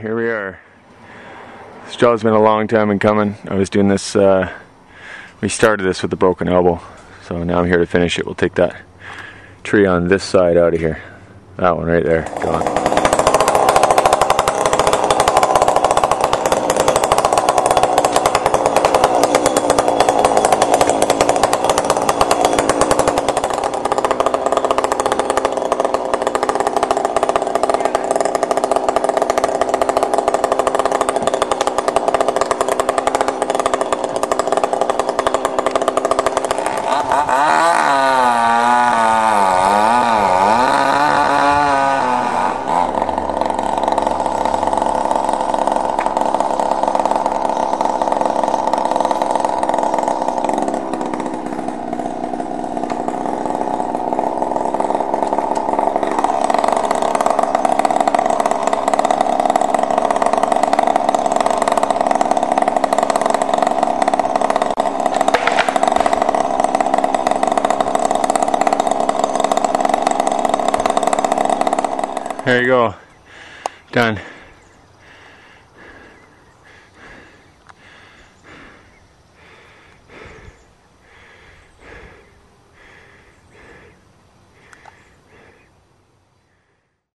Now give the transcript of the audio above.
here we are. This job's been a long time in coming. I was doing this, we started this with a broken elbow, so now I'm here to finish it. We'll take that tree on this side out of here. That one right there, gone. There you go, done.